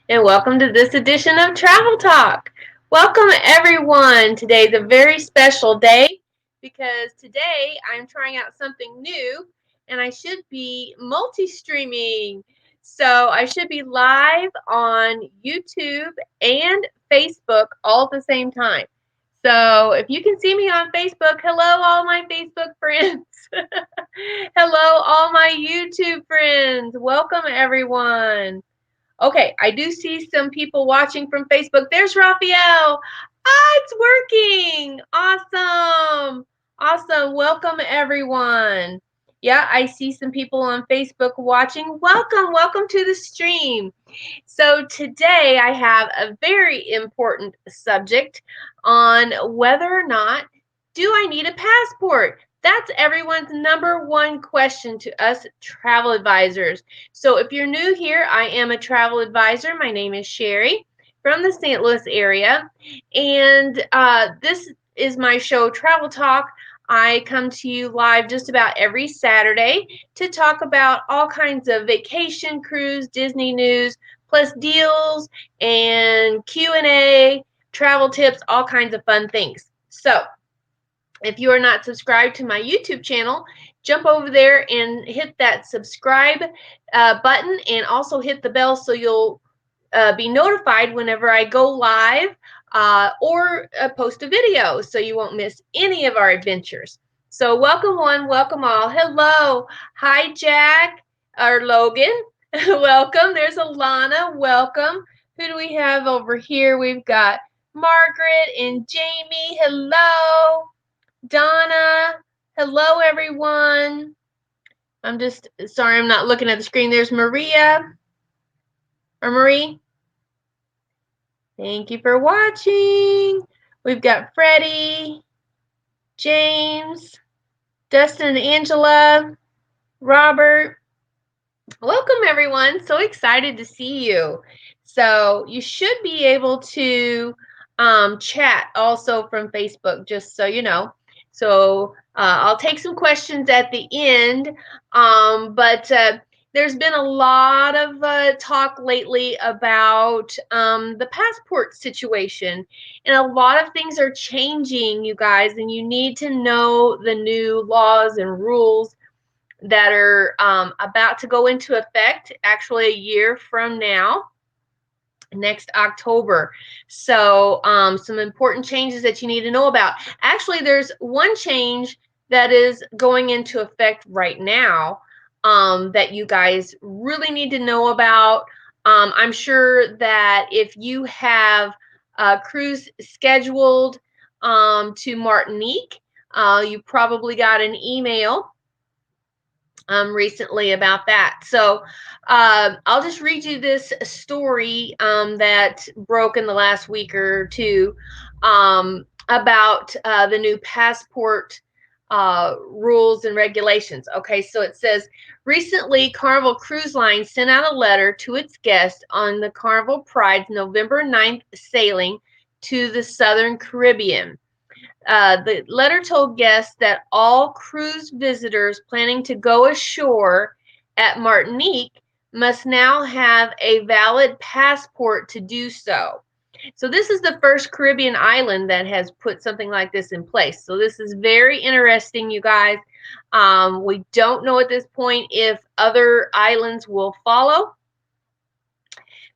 and welcome to this edition of Travel Talk. Welcome, everyone. Today's a very special day because today I'm trying out something new and I should be multi streaming. So I should be live on YouTube and Facebook all at the same time. So if you can see me on Facebook, hello, all my Facebook friends. Hello, all my YouTube friends. Welcome, everyone. Okay, I do see some people watching from Facebook. There's Raphael. Ah, it's working. Awesome. Awesome. Welcome, everyone. Yeah, I see some people on Facebook watching. Welcome. Welcome to the stream. So, today I have a very important subject on whether or not do I need a passport? That's everyone's number one question to us travel advisors. So, if you're new here, I am a travel advisor. My name is Cheri from the St. Louis area, and this is my show, Travel Talk. I come to you live just about every Saturday to talk about all kinds of vacation, cruise, Disney news, plus deals and Q&A, travel tips, all kinds of fun things. So, if you are not subscribed to my YouTube channel, jump over there and hit that subscribe button and also hit the bell so you'll be notified whenever I go live or post a video so you won't miss any of our adventures. So, welcome one, welcome all. Hello. Hi, Jack or Logan. Welcome. There's Alana. Welcome. Who do we have over here? We've got Margaret and Jamie. Hello. Donna. Hello, everyone. I'm just sorry, I'm not looking at the screen. There's Maria or Marie. Thank you for watching. We've got Freddie, James, Dustin and Angela, Robert. Welcome, everyone. So excited to see you. So you should be able to chat also from Facebook, just so you know. So I'll take some questions at the end, but there's been a lot of talk lately about the passport situation, and a lot of things are changing, you guys, and you need to know the new laws and rules that are about to go into effect actually a year from now, next October. So, some important changes that you need to know about. Actually, there's one change that is going into effect right now that you guys really need to know about. I'm sure that if you have a cruise scheduled to Martinique, you probably got an email recently about that. So I'll just read you this story that broke in the last week or two about the new passport rules and regulations. Okay, so it says recently Carnival Cruise Line sent out a letter to its guests on the Carnival Pride's November 9th sailing to the Southern Caribbean. The letter told guests that all cruise visitors planning to go ashore at Martinique must now have a valid passport to do so. So, this is the first Caribbean island that has put something like this in place. So, this is very interesting, you guys. We don't know at this point if other islands will follow.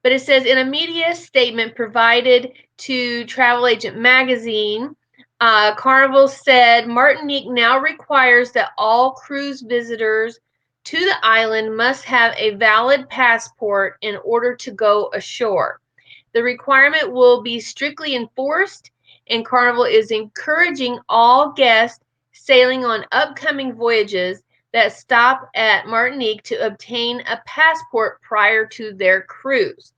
But it says in a media statement provided to Travel Agent Magazine, Carnival said Martinique now requires that all cruise visitors to the island must have a valid passport in order to go ashore. The requirement will be strictly enforced, and Carnival is encouraging all guests sailing on upcoming voyages that stop at Martinique to obtain a passport prior to their cruise.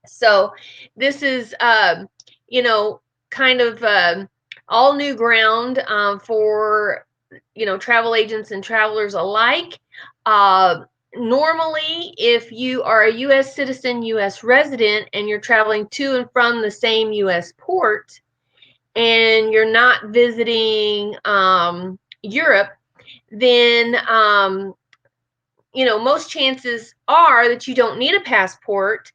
So this is, kind of all new ground for, travel agents and travelers alike. Normally, if you are a U.S. citizen, U.S. resident, and you're traveling to and from the same U.S. port, and you're not visiting Europe, then most chances are that you don't need a passport.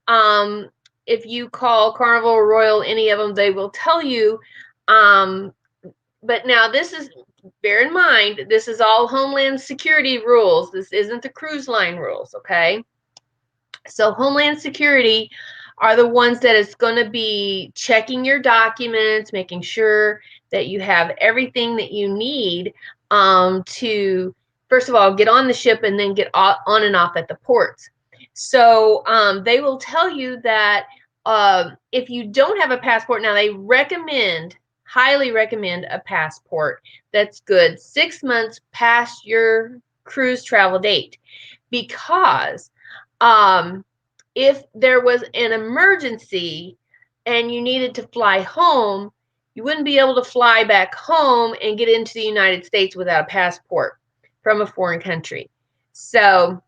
Um, if you call Carnival or Royal, any of them, they will tell you. But now bear in mind, this is all Homeland Security rules. This isn't the cruise line rules, okay? So Homeland Security are the ones that is going to be checking your documents, making sure that you have everything that you need to, first of all, get on the ship and then get on and off at the ports. So they will tell you that if you don't have a passport, now they highly recommend a passport that's good 6 months past your cruise travel date, because if there was an emergency and you needed to fly home, you wouldn't be able to fly back home and get into the United States without a passport from a foreign country. So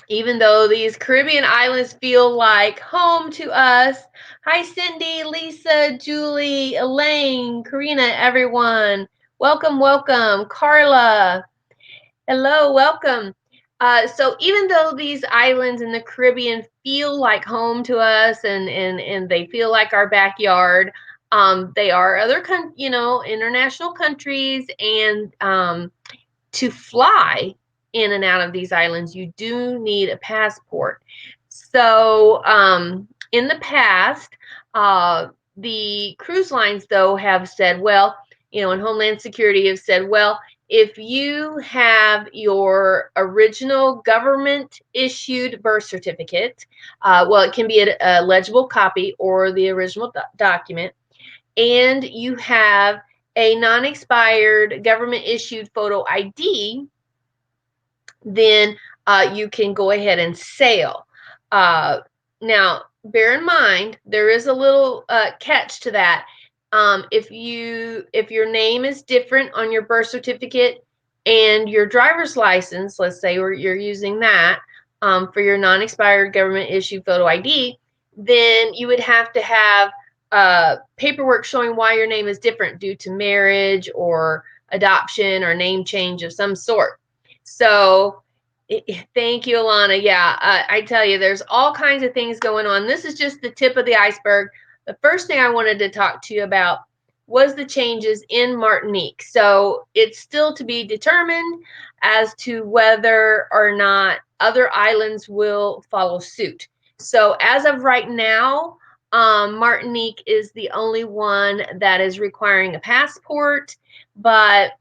even though these Caribbean islands feel like home to us, hi Cindy, Lisa, Julie, Elaine, Karina, everyone. Welcome, welcome. Carla, hello, welcome. So even though these islands in the Caribbean feel like home to us and they feel like our backyard, they are other international countries, and to fly in and out of these islands, you do need a passport. So in the past, the cruise lines, though, have said, well, and Homeland Security have said, well, if you have your original government issued birth certificate, well, it can be a legible copy or the original document, and you have a non-expired government issued photo ID, then you can go ahead and sail. Now, bear in mind, there is a little catch to that. If your name is different on your birth certificate and your driver's license, let's say, or you're using that for your non-expired government issued photo ID, then you would have to have paperwork showing why your name is different due to marriage or adoption or name change of some sort. So thank you, Alana. Yeah, I tell you, there's all kinds of things going on. This is just the tip of the iceberg. The first thing I wanted to talk to you about was the changes in Martinique. So it's still to be determined as to whether or not other islands will follow suit. So as of right now, Martinique is the only one that is requiring a passport, but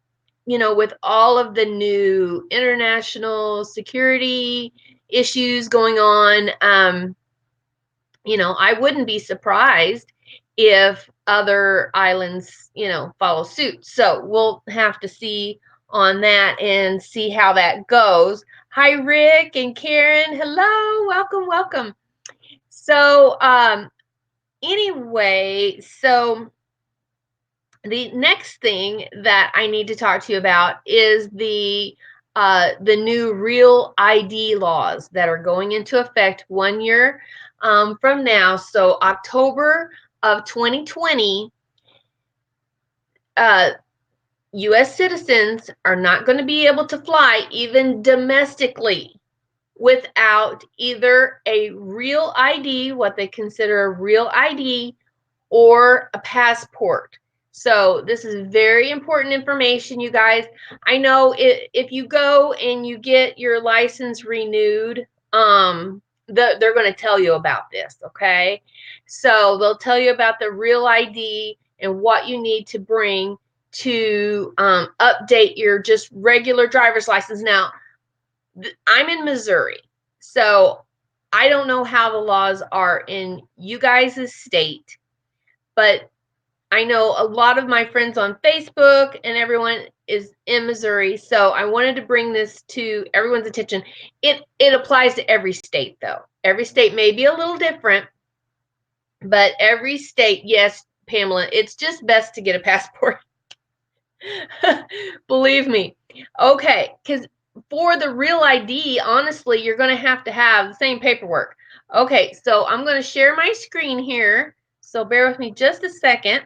with all of the new international security issues going on, I wouldn't be surprised if other islands, follow suit. So we'll have to see on that and see how that goes. Hi, Rick and Karen. Hello, welcome, welcome. So, anyway, so the next thing that I need to talk to you about is the new Real ID laws that are going into effect 1 year from now. So October of 2020, U.S. citizens are not going to be able to fly even domestically without either a real ID, what they consider a real ID, or a passport. So this is very important information, you guys. I know if you go and you get your license renewed, they're going to tell you about this, okay? So they'll tell you about the real ID and what you need to bring to update your just regular driver's license. Now, I'm in Missouri, so I don't know how the laws are in you guys' state, but I know a lot of my friends on Facebook and everyone is in Missouri, so I wanted to bring this to everyone's attention. It applies to every state, though. Every state may be a little different, but every state, yes, Pamela, it's just best to get a passport. Believe me. Okay, because for the real ID, honestly, you're going to have the same paperwork. Okay, so I'm going to share my screen here, so bear with me just a second.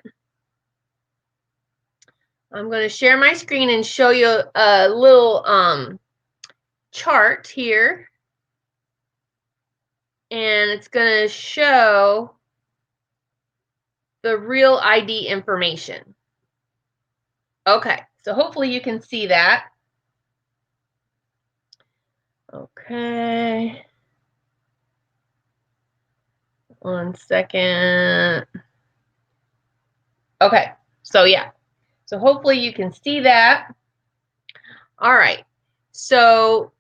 I'm going to share my screen and show you a little chart here, and it's going to show the real ID information. Okay, so hopefully you can see that. Okay. 1 second. Okay, so yeah. So hopefully you can see that. All right. So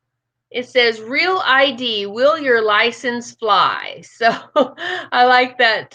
it says real ID, will your license fly? So I like that.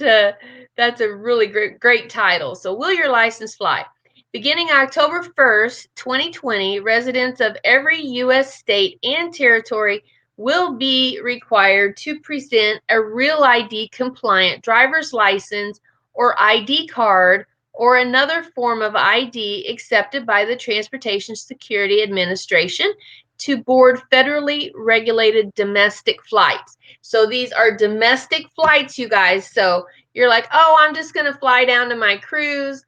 That's a really great title. So will your license fly? Beginning October 1st, 2020, residents of every U.S. state and territory will be required to present a real ID compliant driver's license or ID card or another form of ID accepted by the Transportation Security Administration to board federally regulated domestic flights. So these are domestic flights, you guys. So you're like, oh, I'm just going to fly down to my cruise,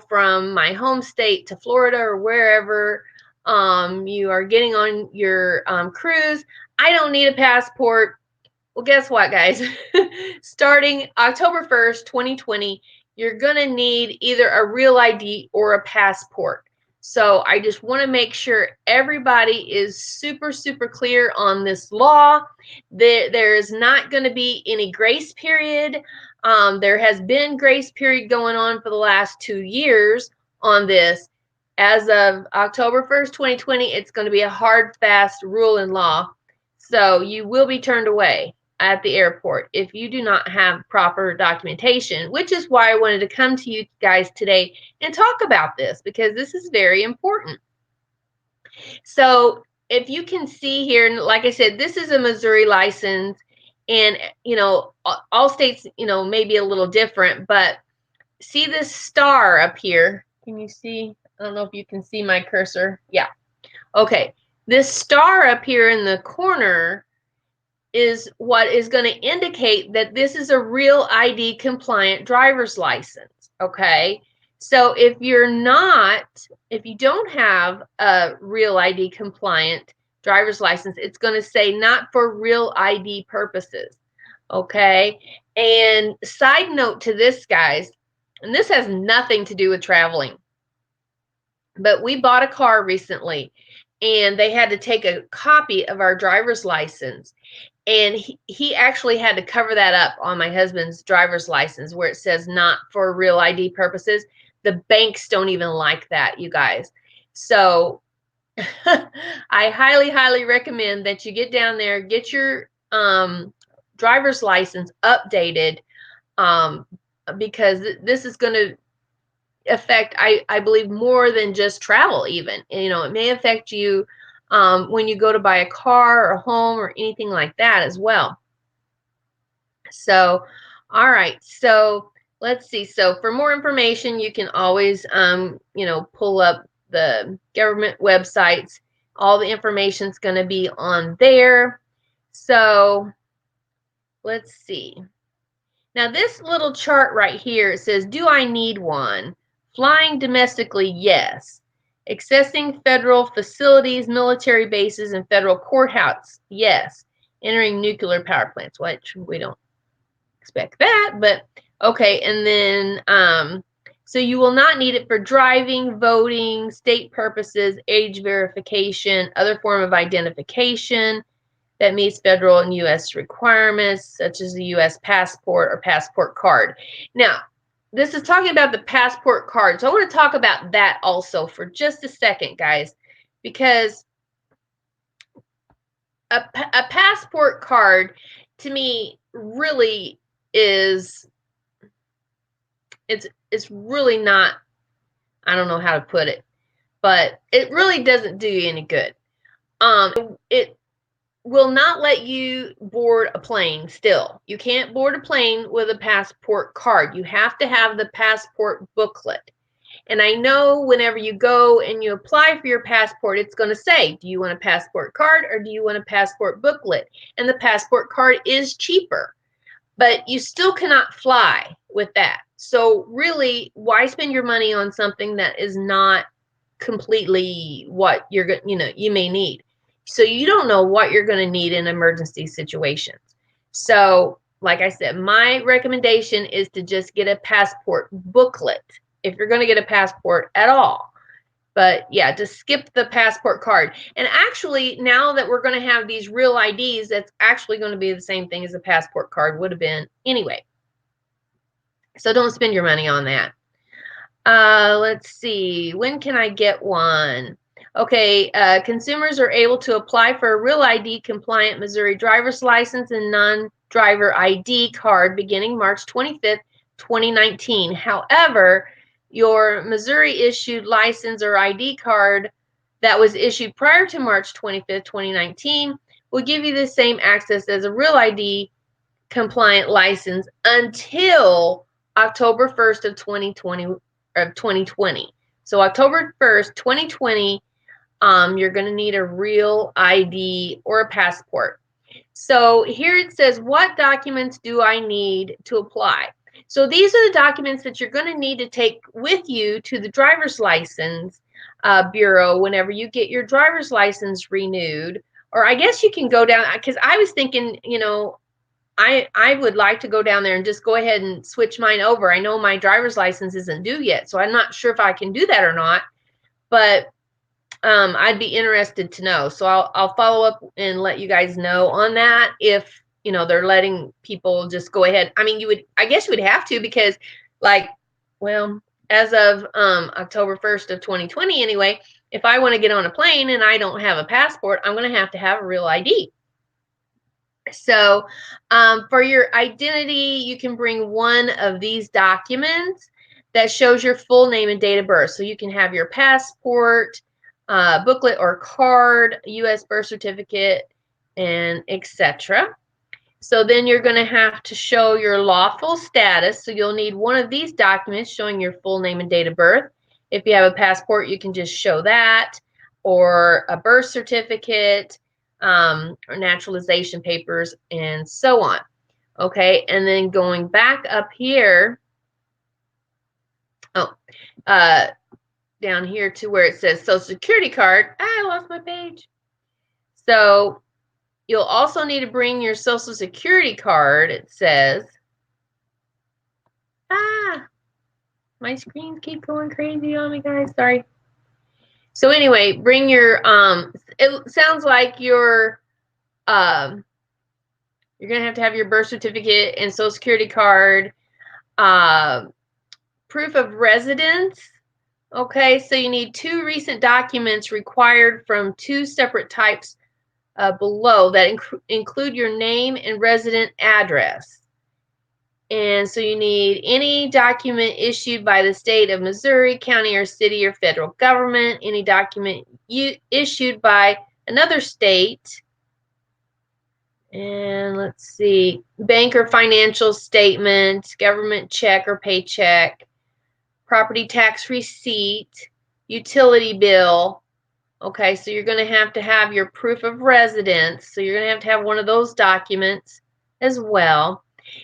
from my home state to Florida or wherever you are getting on your cruise. I don't need a passport. Well, guess what, guys? Starting October 1st, 2020, you're going to need either a real ID or a passport. So I just want to make sure everybody is super, super clear on this law. There's not going to be any grace period. There has been grace period going on for the last 2 years on this. As of October 1st, 2020, it's going to be a hard, fast rule and law. So you will be turned away at the airport if you do not have proper documentation, which is why I wanted to come to you guys today and talk about this, because this is very important. So if you can see here, and like I said, this is a Missouri license, and all states may be a little different, but see this star up here? Can you see? I don't know if you can see my cursor. Yeah. Okay. This star up here in the corner is what is going to indicate that this is a real ID compliant driver's license. Okay. So if you don't have a real ID compliant driver's license, it's going to say not for real ID purposes. Okay. And side note to this, guys, and this has nothing to do with traveling, but we bought a car recently and they had to take a copy of our driver's license. And he actually had to cover that up on my husband's driver's license where it says not for real ID purposes. The banks don't even like that, you guys. So I highly, highly recommend that you get down there, get your driver's license updated, because this is going to affect, I believe, more than just travel even. It may affect you when you go to buy a car or a home or anything like that as well. So, all right. So let's see. So for more information, you can always, pull up the government websites. All the information is going to be on there. So let's see. Now this little chart right here, it says, do I need one? Flying domestically, yes. Accessing federal facilities, military bases, and federal courthouse, yes. Entering nuclear power plants, which we don't expect that, but okay. And then, so you will not need it for driving, voting, state purposes, age verification, other form of identification that meets federal and U.S. requirements, such as the U.S. passport or passport card. Now, this is talking about the passport card. So I want to talk about that also for just a second, guys, because a passport card, to me, really is, it's really not, I don't know how to put it, but it really doesn't do you any good. It will not let you board a plane still. You can't board a plane with a passport card. You have to have the passport booklet. And I know whenever you go and you apply for your passport, it's going to say, do you want a passport card or do you want a passport booklet? And the passport card is cheaper, but you still cannot fly with that. So really, why spend your money on something that is not completely what you may need? So you don't know what you're going to need in emergency situations. So, like I said, my recommendation is to just get a passport booklet if you're going to get a passport at all. But yeah, just skip the passport card. And actually, now that we're going to have these real IDs, that's actually going to be the same thing as a passport card would have been anyway. So don't spend your money on that. Let's see. When can I get one? Okay, consumers are able to apply for a Real ID compliant Missouri driver's license and non-driver ID card beginning March 25th, 2019. However, your Missouri issued license or ID card that was issued prior to March 25th, 2019 will give you the same access as a Real ID compliant license until October 1st of 2020. So October 1st, 2020, you're going to need a Real ID or a passport. So here it says, what documents do I need to apply? So these are the documents that you're going to need to take with you to the driver's license bureau whenever you get your driver's license renewed. Or I guess you can go down, because I was thinking, I would like to go down there and just go ahead and switch mine over. I know my driver's license isn't due yet, so I'm not sure if I can do that or not, but I'd be interested to know. So I'll follow up and let you guys know on that if, they're letting people just go ahead. I mean, I guess you would have to, because as of October 1st of 2020 anyway, if I want to get on a plane and I don't have a passport, I'm going to have a Real ID. So for your identity, you can bring one of these documents that shows your full name and date of birth. So you can have your passport, booklet or card, U.S. birth certificate, and etc. So then you're going to have to show your lawful status. So you'll need one of these documents showing your full name and date of birth. If you have a passport, you can just show that, or a birth certificate, or naturalization papers, and so on. Okay, and then going back up here, down here to where it says Social Security card. I lost my page. So you'll also need to bring your Social Security card. It says, my screens keep going crazy on me, guys. Sorry. So anyway, bring your, it sounds like you're going to have your birth certificate and Social Security card, proof of residence. Okay, so you need 2 recent documents required from 2 separate types below that include your name and resident address. And so you need any document issued by the state of Missouri, county or city or federal government, any document issued by another state, and let's see, bank or financial statement, government check or paycheck, property tax receipt, utility bill. Okay, so you're going to have your proof of residence. So you're going to have one of those documents as well.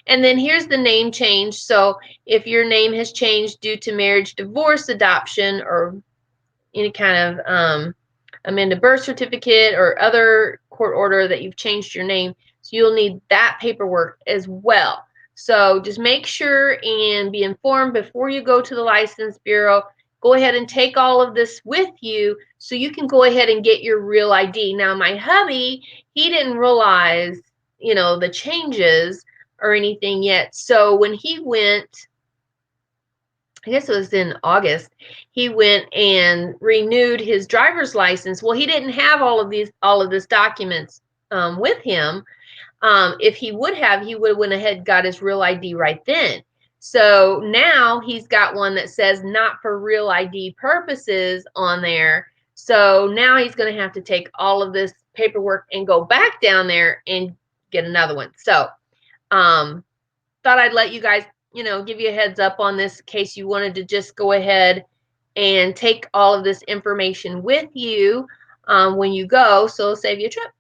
And then here's the name change. So if your name has changed due to marriage, divorce, adoption, or any kind of amended birth certificate or other court order that you've changed your name, so you'll need that paperwork as well. So just make sure and be informed before you go to the License Bureau. Go ahead and take all of this with you so you can go ahead and get your Real ID. Now, my hubby, he didn't realize, the changes or anything yet. So when he went, I guess it was in August, he went and renewed his driver's license. Well, he didn't have all of this documents with him. If he would have, he would have went ahead and got his Real ID right then. So now he's got one that says not for Real ID purposes on there. So now he's going to have to take all of this paperwork and go back down there and get another one. So thought I'd let you guys, give you a heads up on this in case you wanted to just go ahead and take all of this information with you when you go, so it'll save you a trip.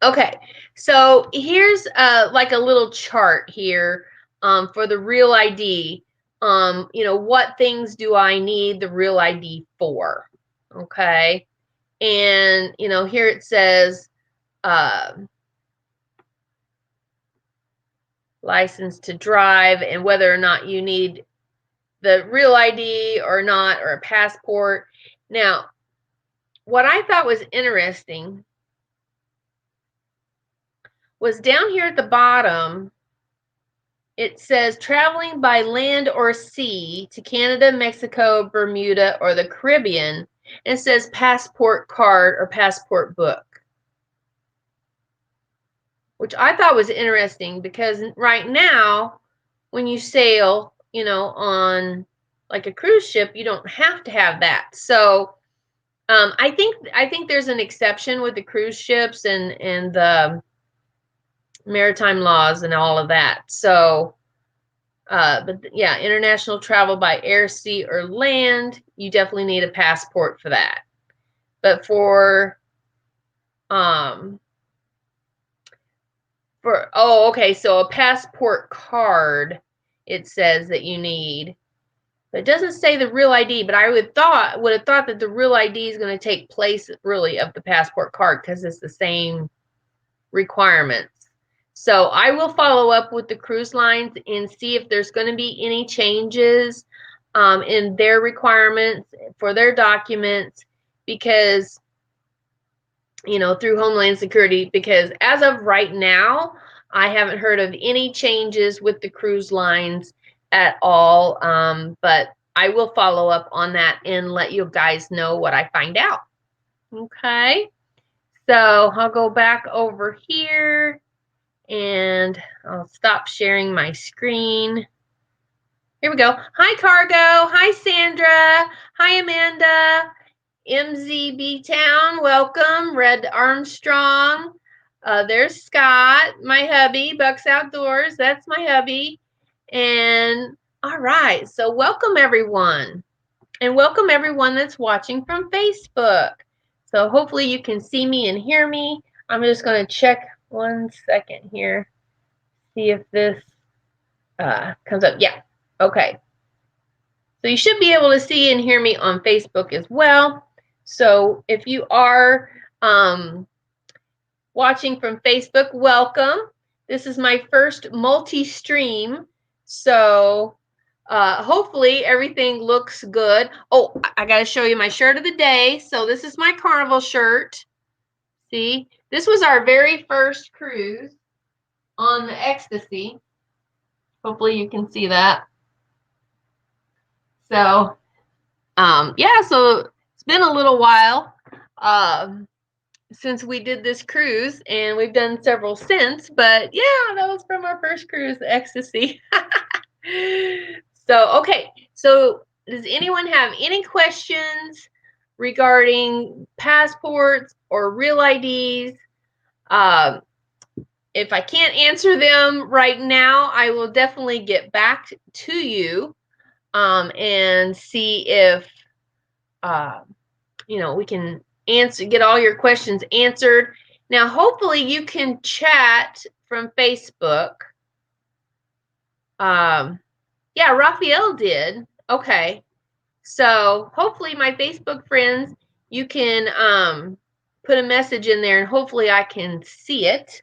Okay, so here's like a little chart here for the Real ID. What things do I need the Real ID for? Okay, And, here it says license to drive and whether or not you need the real ID or not, or a passport. Now, what I thought was interesting was down here at the bottom, it says traveling by land or sea to Canada, Mexico, Bermuda, or the Caribbean. And it says passport card or passport book, which I thought was interesting because right now, when you sail, on like a cruise ship, you don't have to have that. So I think there's an exception with the cruise ships and the maritime laws and all of that. So, but yeah, international travel by air, sea, or land, you definitely need a passport for that. But okay, so a passport card, it says that you need. But it doesn't say the real ID, but I would have thought that the real ID is going to take place really of the passport card because it's the same requirements. So I will follow up with the cruise lines and see if there's going to be any changes in their requirements for their documents, because through Homeland Security, because as of right now, I haven't heard of any changes with the cruise lines at all. But I will follow up on that and let you guys know what I find out. Okay. So I'll go back over here and I'll stop sharing my screen. Here we go. Hi, Cargo. Hi, Sandra. Hi, Amanda. MZB Town, welcome. Red Armstrong. There's Scott, my hubby. Bucks Outdoors, that's my hubby. And all right, so welcome everyone. And welcome everyone that's watching from Facebook. So hopefully you can see me and hear me. I'm just going to check 1 second here. See if this comes up. Yeah, okay. So you should be able to see and hear me on Facebook as well. So if you are watching from Facebook, welcome. This is my first multi-stream. So hopefully everything looks good. Oh, I got to show you my shirt of the day. So this is my Carnival shirt. See, this was our very first cruise on the Ecstasy. Hopefully you can see that. So yeah, so it's been a little while since we did this cruise, and we've done several since, but yeah, that was from our first cruise, the Ecstasy. So, okay, so does anyone have any questions regarding passports or real IDs? If I can't answer them right now, I will definitely get back to you and see if we can get all your questions answered. Now, hopefully you can chat from Facebook. Yeah, Raphael did. Okay. So hopefully my Facebook friends, you can put a message in there and hopefully I can see it.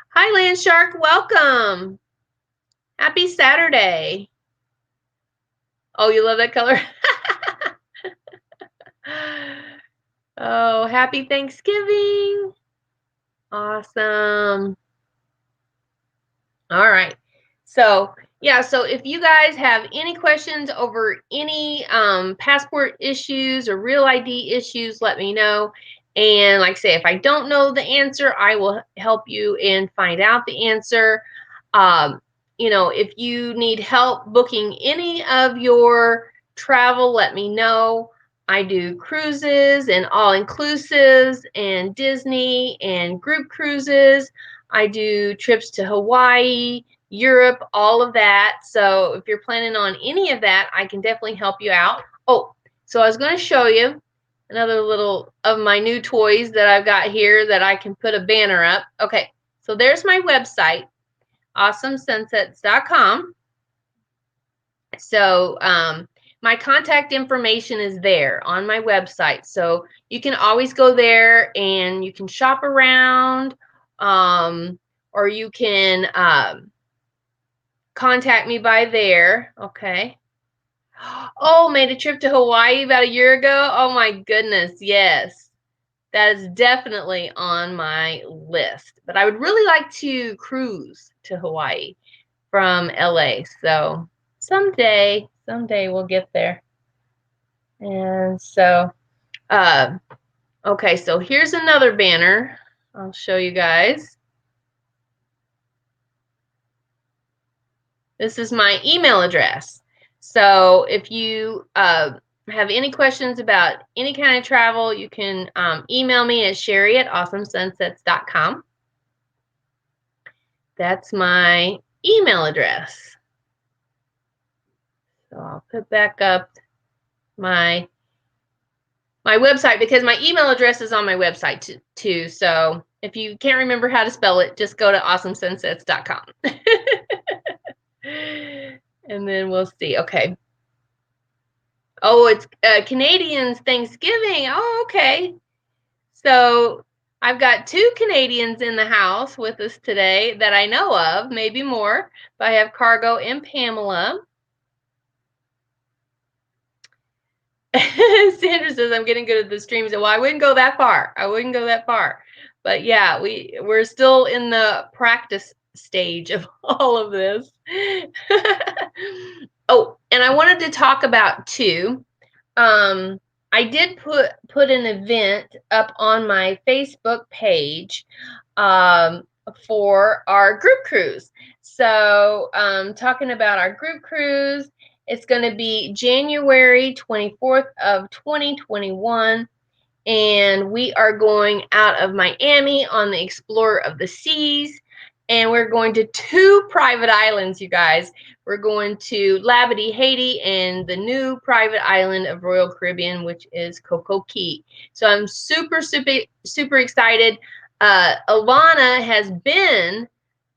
Hi, Land Shark. Welcome. Happy Saturday. Oh, you love that color? Oh, happy Thanksgiving. Awesome. All right. So, yeah, so if you guys have any questions over any passport issues or real ID issues, let me know. And like I say, if I don't know the answer, I will help you and find out the answer. If you need help booking any of your travel, let me know. I do cruises and all-inclusives and Disney and group cruises. I do trips to Hawaii, Europe, all of that. So if you're planning on any of that, I can definitely help you out. Oh, so I was going to show you another little of my new toys that I've got here that I can put a banner up. Okay, so there's my website, awesomesunsets.com. So my contact information is there on my website. So you can always go there and you can shop around, or you can contact me by there. Okay. Oh, made a trip to Hawaii about a year ago. Oh my goodness, yes. That is definitely on my list. But I would really like to cruise to Hawaii from LA. So someday we'll get there. And so, okay, so here's another banner I'll show you guys. This is my email address. So if you have any questions about any kind of travel, you can email me at Cheri@awesomesunsets.com. That's my email address. So I'll put back up my website because my email address is on my website too. So if you can't remember how to spell it, just go to awesomesunsets.com. And then we'll see. Okay. Oh, it's Canadians Thanksgiving. Oh, okay. So I've got 2 Canadians in the house with us today that I know of, maybe more, but I have Cargo and Pamela. Sandra says I'm getting good at the streams. Well, I wouldn't go that far. But yeah, we're still in the practice stage of all of this. Oh, and I wanted to talk about too. I did put an event up on my Facebook page for our group cruise. So talking about our group cruise, it's going to be January 24th of 2021. And we are going out of Miami on the Explorer of the Seas. And we're going to 2 private islands, you guys. We're going to Labadee, Haiti, and the new private island of Royal Caribbean, which is Coco Key. So I'm super, super, super excited. Alana has been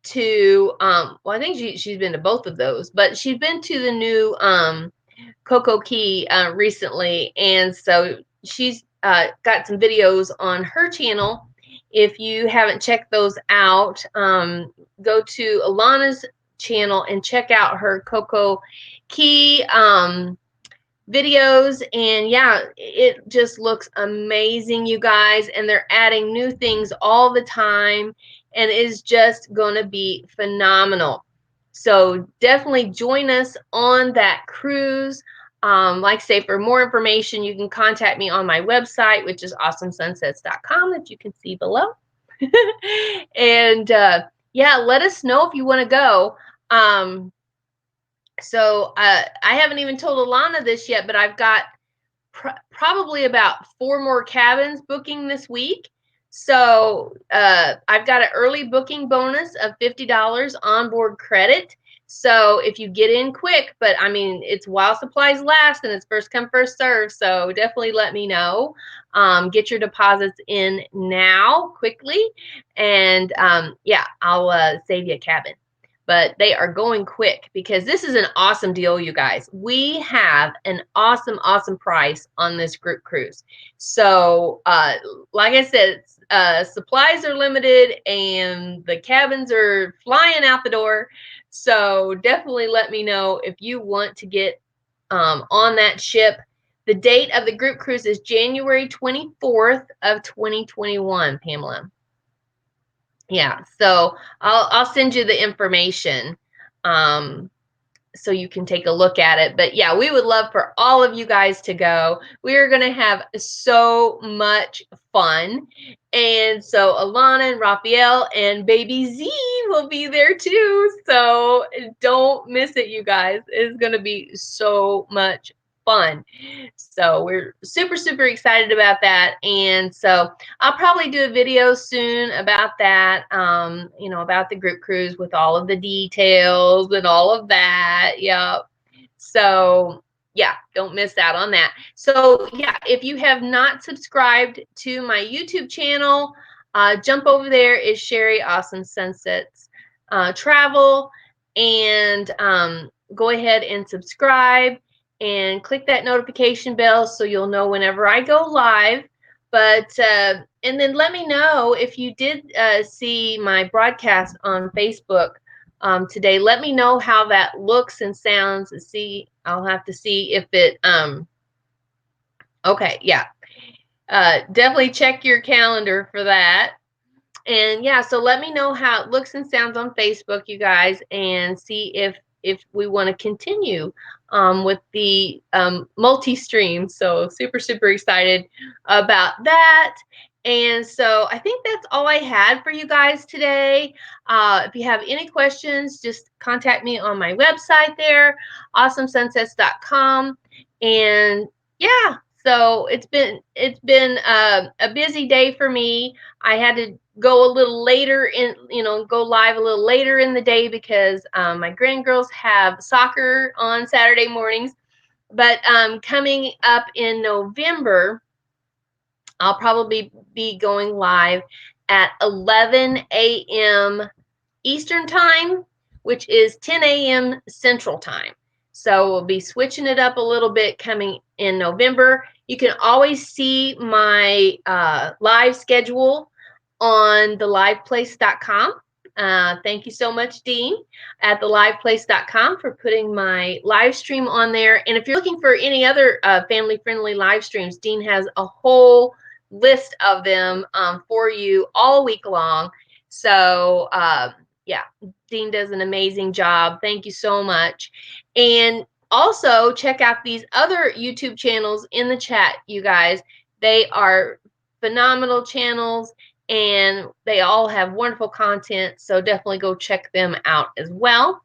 to, well, I think she's been to both of those, but she's been to the new Coco Key recently. And so she's got some videos on her channel. If you haven't checked those out, go to Alana's channel and check out her Coco Key videos. And yeah, it just looks amazing, you guys. And they're adding new things all the time, and it is just going to be phenomenal. So definitely join us on that cruise. Like I say, for more information, you can contact me on my website, which is awesomesunsets.com, that you can see below. And yeah, let us know if you want to go. So I haven't even told Alana this yet, but I've got probably about 4 more cabins booking this week. So I've got an early booking bonus of $50 onboard credit. So if you get in quick, but I mean, it's while supplies last and it's first come, first serve. So definitely let me know. Get your deposits in now quickly. And yeah, I'll save you a cabin. But they are going quick because this is an awesome deal, you guys. We have an awesome, awesome price on this group cruise. So, like I said, supplies are limited and the cabins are flying out the door. So definitely let me know if you want to get on that ship. The date of the group cruise is January 24th of 2021, Pamela. Yeah, so I'll send you the information so you can take a look at it. But yeah, we would love for all of you guys to go. We are going to have so much fun. And so Alana and Raphael and baby Z will be there too. So don't miss it, you guys. It's going to be so much fun. So we're super, super excited about that. And so I'll probably do a video soon about that, you know, about the group cruise with all of the details and all of that. Yep. So yeah, don't miss out on that. So yeah, if you have not subscribed to my YouTube channel, jump over there. Is Cheri-Awesome Sunsets Travel, and go ahead and subscribe. and click that notification bell so you'll know whenever I go live. But and then let me know if you did see my broadcast on Facebook today. Let me know how that looks and sounds. See, I'll have to see if it okay, yeah. Definitely check your calendar for that. And yeah, so let me know how it looks and sounds on Facebook, you guys, and see if we want to continue with the multi-stream. So super excited about that. And so I think that's all I had for you guys today. If you have any questions, just contact me on my website there, awesomesunsets.com. And yeah, so it's been a busy day for me. I had to go a little later in, go live a little later in the day because my grandgirls have soccer on Saturday mornings. But coming up in November, I'll probably be going live at 11 a.m. Eastern time, which is 10 a.m. Central time. So we'll be switching it up a little bit coming in November. You can always see my live schedule on theliveplace.com. Thank you so much, Dean, at theliveplace.com for putting my live stream on there. And if you're looking for any other family-friendly live streams, Dean has a whole list of them for you all week long. So yeah, Dean does an amazing job. Thank you so much. And also check out these other YouTube channels in the chat, you guys. They are phenomenal channels and they all have wonderful content. So definitely go check them out as well.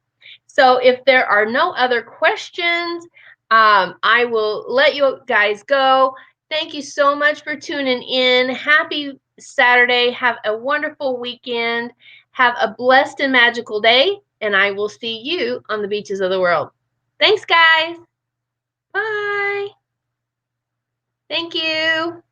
So if there are no other questions, I will let you guys go. Thank you so much for tuning in. Happy Saturday. Have a wonderful weekend. Have a blessed and magical day. And I will see you on the beaches of the world. Thanks, guys. Bye. Thank you.